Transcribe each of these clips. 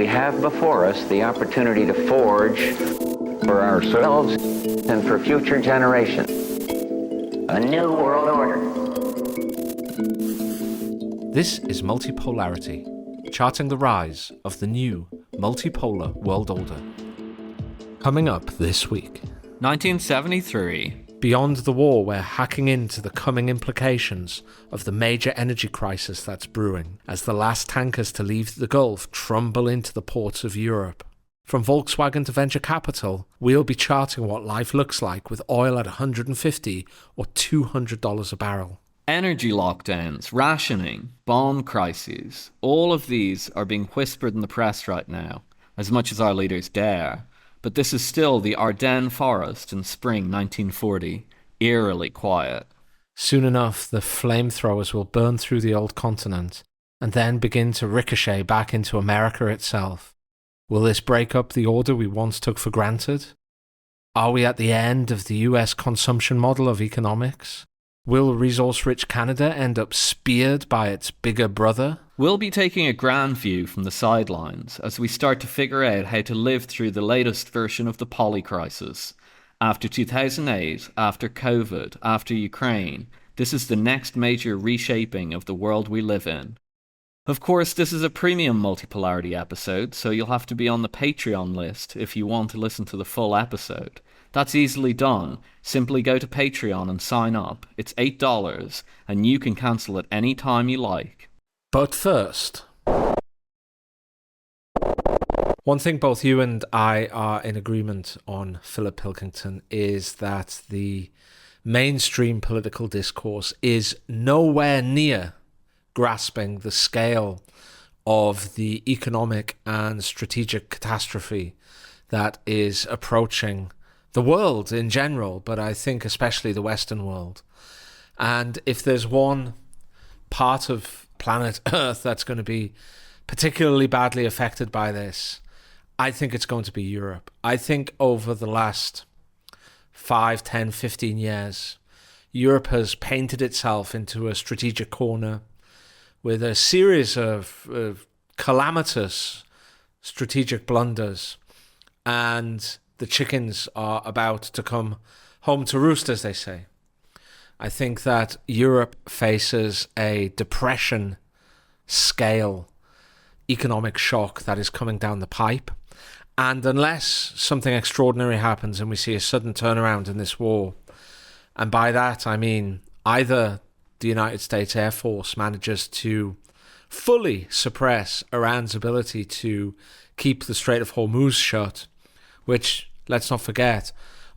we have before us the opportunity to forge for ourselves and for future generations a new world order. This is Multipolarity, charting the rise of the new multipolar world order. Coming up this week. 1973. Beyond the war, we're hacking into the coming implications of the major energy crisis that's brewing as the last tankers to leave the Gulf trumble into the ports of Europe. From Volkswagen to venture capital, we'll be charting what life looks like with oil at $150 or $200 a barrel. Energy lockdowns, rationing, bond crises, all of these are being whispered in the press right now, as much as our leaders dare. But this is still the Ardennes Forest in spring 1940, eerily quiet. Soon enough, the flamethrowers will burn through the old continent and then begin to ricochet back into America itself. Will this break up the order we once took for granted? Are we at the end of the US consumption model of economics? Will resource-rich Canada end up speared by its bigger brother? We'll be taking a grand view from the sidelines as we start to figure out how to live through the latest version of the polycrisis. After 2008, after COVID, after Ukraine, this is the next major reshaping of the world we live in. Of course, this is a premium multipolarity episode, so you'll have to be on the Patreon list if you want to listen to the full episode. That's easily done. Simply go to Patreon and sign up. It's $8, and you can cancel at any time you like. But first, one thing both you and I are in agreement on, Philip Pilkington, is that the mainstream political discourse is nowhere near grasping the scale of the economic and strategic catastrophe that is approaching the world in general, but I think especially the Western world. And if there's one part of planet Earth that's going to be particularly badly affected by this, I think it's going to be Europe. I think over the last 5, 10, 15 years, Europe has painted itself into a strategic corner with a series of calamitous strategic blunders, and the chickens are about to come home to roost, as they say. I think that Europe faces a depression-scale economic shock that is coming down the pipe. And unless something extraordinary happens and we see a sudden turnaround in this war, and by that I mean either the United States Air Force manages to fully suppress Iran's ability to keep the Strait of Hormuz shut, which, let's not forget,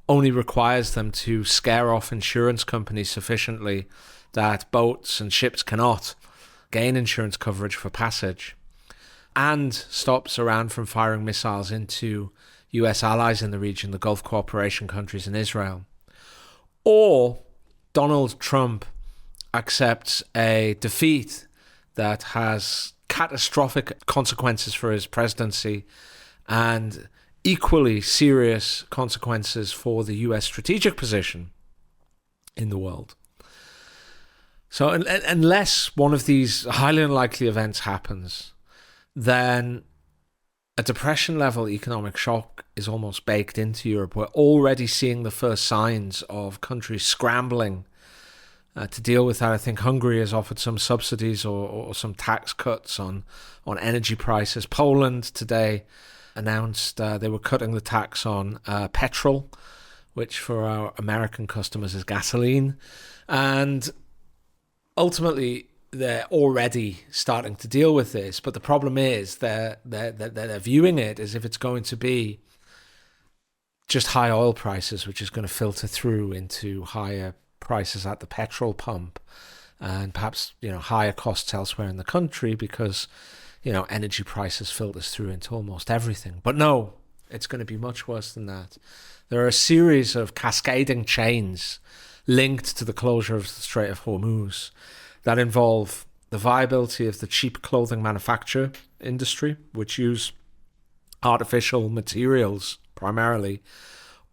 only requires them to scare off insurance companies sufficiently that boats and ships cannot gain insurance coverage for passage, and stops Iran from firing missiles into US allies in the region, the Gulf Cooperation countries and Israel. Or Donald Trump accepts a defeat that has catastrophic consequences for his presidency and equally serious consequences for the US strategic position in the world. So unless one of these highly unlikely events happens, then a depression-level economic shock is almost baked into Europe. We're already seeing the first signs of countries scrambling to deal with that. I think Hungary has offered some subsidies or some tax cuts on energy prices. Poland today announced they were cutting the tax on petrol, which for our American customers is gasoline. And ultimately, they're already starting to deal with this. But the problem is they're viewing it as if it's going to be just high oil prices, which is going to filter through into higher prices at the petrol pump and perhaps, higher costs elsewhere in the country because, energy prices filters through into almost everything. But no, it's going to be much worse than that. There are a series of cascading chains linked to the closure of the Strait of Hormuz that involve the viability of the cheap clothing manufacture industry, which use artificial materials primarily,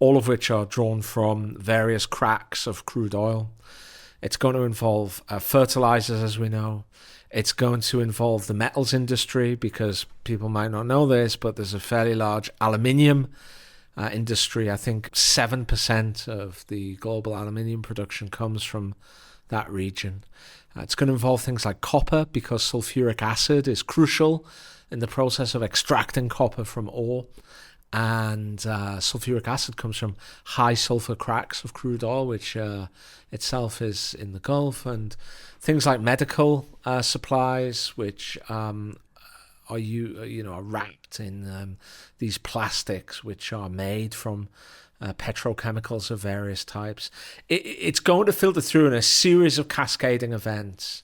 all of which are drawn from various cracks of crude oil. It's going to involve fertilizers, as we know. It's going to involve the metals industry, because people might not know this, but there's a fairly large aluminium industry. I think 7% of the global aluminium production comes from that region. It's going to involve things like copper, because sulfuric acid is crucial in the process of extracting copper from ore. And sulfuric acid comes from high sulfur cracks of crude oil, which itself is in the Gulf. And things like medical supplies, which are wrapped in these plastics, which are made from petrochemicals of various types. It's going to filter through in a series of cascading events,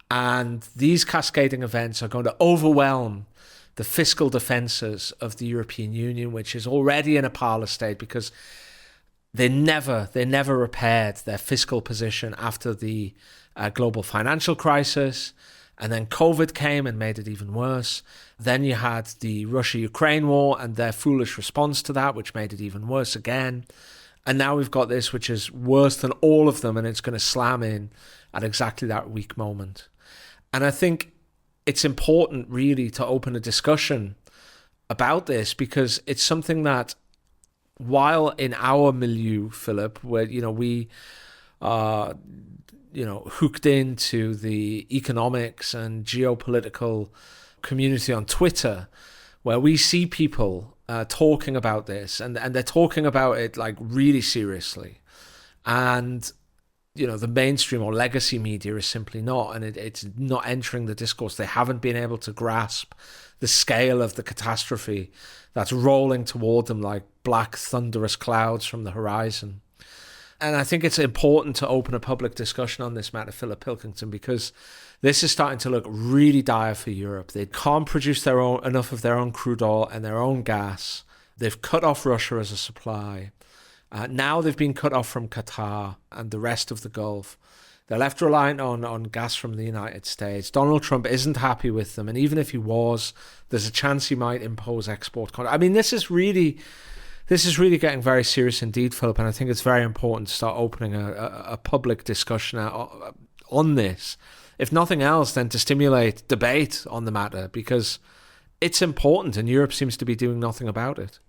and these cascading events are going to overwhelm the fiscal defences of the European Union, which is already in a parlous state, because they never repaired their fiscal position after the global financial crisis. And then COVID came and made it even worse. Then you had the Russia-Ukraine war and their foolish response to that, which made it even worse again. And now we've got this, which is worse than all of them, and it's going to slam in at exactly that weak moment. And I think it's important really to open a discussion about this, because it's something that, while in our milieu, Philip, where we are hooked into the economics and geopolitical community on Twitter, where we see people talking about this, and they're talking about it like really seriously, and the mainstream or legacy media is simply not, and it's not entering the discourse. They haven't been able to grasp the scale of the catastrophe that's rolling toward them like black thunderous clouds from the horizon. And I think it's important to open a public discussion on this matter, Philip Pilkington, because this is starting to look really dire for Europe. They can't produce enough of their own crude oil and their own gas. They've cut off Russia as a supply. Now they've been cut off from Qatar and the rest of the Gulf. They're left reliant on gas from the United States. Donald Trump isn't happy with them, and even if he was, there's a chance he might impose export controls. I mean, this is really getting very serious indeed, Philip, and I think it's very important to start opening a public discussion on this. If nothing else, then to stimulate debate on the matter, because it's important, and Europe seems to be doing nothing about it.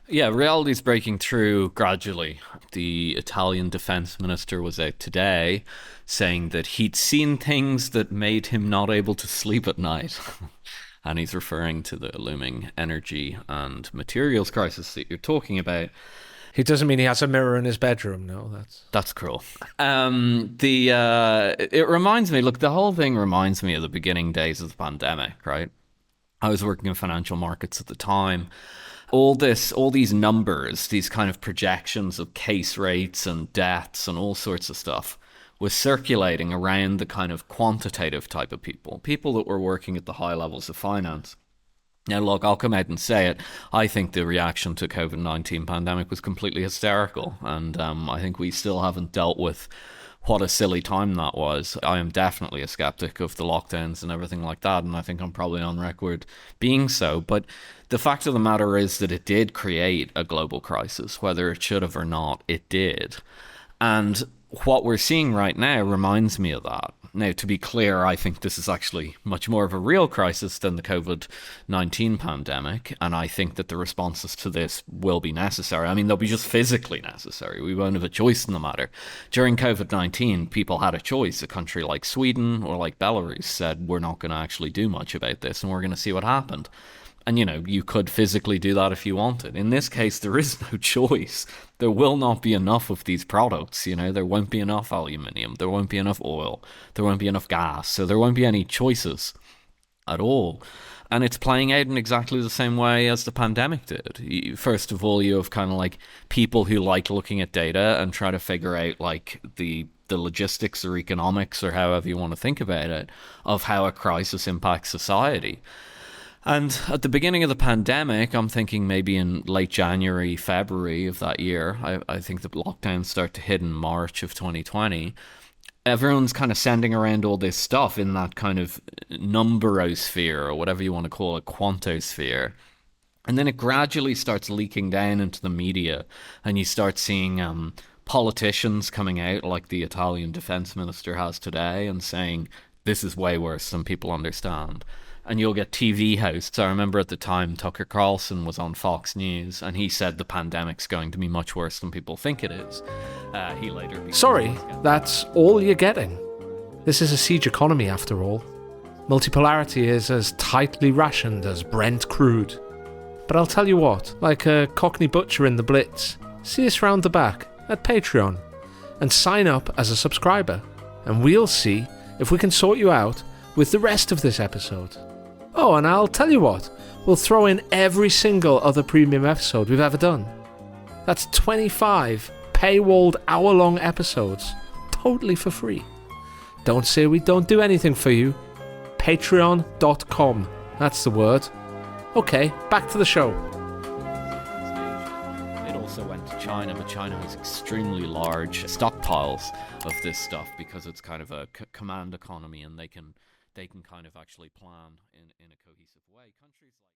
Yeah, reality's breaking through gradually. The Italian defense minister was out today saying that he'd seen things that made him not able to sleep at night. And he's referring to the looming energy and materials crisis that you're talking about. He doesn't mean he has a mirror in his bedroom, no? That's cruel. It reminds me, look, the whole thing reminds me of the beginning days of the pandemic, right? I was working in financial markets at the time. All these numbers, these kind of projections of case rates and deaths and all sorts of stuff was circulating around the kind of quantitative type of people that were working at the high levels of finance. Now, look, I'll come out and say it. I think the reaction to COVID-19 pandemic was completely hysterical. And I think we still haven't dealt with what a silly time that was. I am definitely a skeptic of the lockdowns and everything like that, and I think I'm probably on record being so. But the fact of the matter is that it did create a global crisis, whether it should have or not, it did. And what we're seeing right now reminds me of that. Now, to be clear, I think this is actually much more of a real crisis than the COVID-19 pandemic, and I think that the responses to this will be necessary. I mean, they'll be just physically necessary. We won't have a choice in the matter. During COVID-19, people had a choice. A country like Sweden or like Belarus said, we're not going to actually do much about this, and we're going to see what happened. And, you could physically do that if you wanted. In this case, there is no choice. There will not be enough of these products. There won't be enough aluminium. There won't be enough oil. There won't be enough gas. So there won't be any choices at all. And it's playing out in exactly the same way as the pandemic did. First of all, you have kind of like people who like looking at data and try to figure out like the logistics or economics or however you want to think about it of how a crisis impacts society. And at the beginning of the pandemic, I'm thinking maybe in late January, February of that year, I think the lockdowns start to hit in March of 2020. Everyone's kind of sending around all this stuff in that kind of numberosphere, or whatever you want to call it, quantosphere. And then it gradually starts leaking down into the media, and you start seeing politicians coming out like the Italian defense minister has today and saying, this is way worse than people understand. And you'll get TV hosts. I remember at the time Tucker Carlson was on Fox News, and he said the pandemic's going to be much worse than people think it is. He later... Sorry, that's all you're getting. This is a siege economy after all. Multipolarity is as tightly rationed as Brent crude. But I'll tell you what, like a Cockney butcher in the Blitz, see us round the back at Patreon and sign up as a subscriber, and we'll see if we can sort you out with the rest of this episode. Oh, and I'll tell you what, we'll throw in every single other premium episode we've ever done. That's 25 paywalled hour-long episodes, totally for free. Don't say we don't do anything for you. Patreon.com, that's the word. Okay, back to the show. It also went to China, but China has extremely large stockpiles of this stuff because it's kind of a command economy, and they can kind of actually plan in a cohesive way. Countries like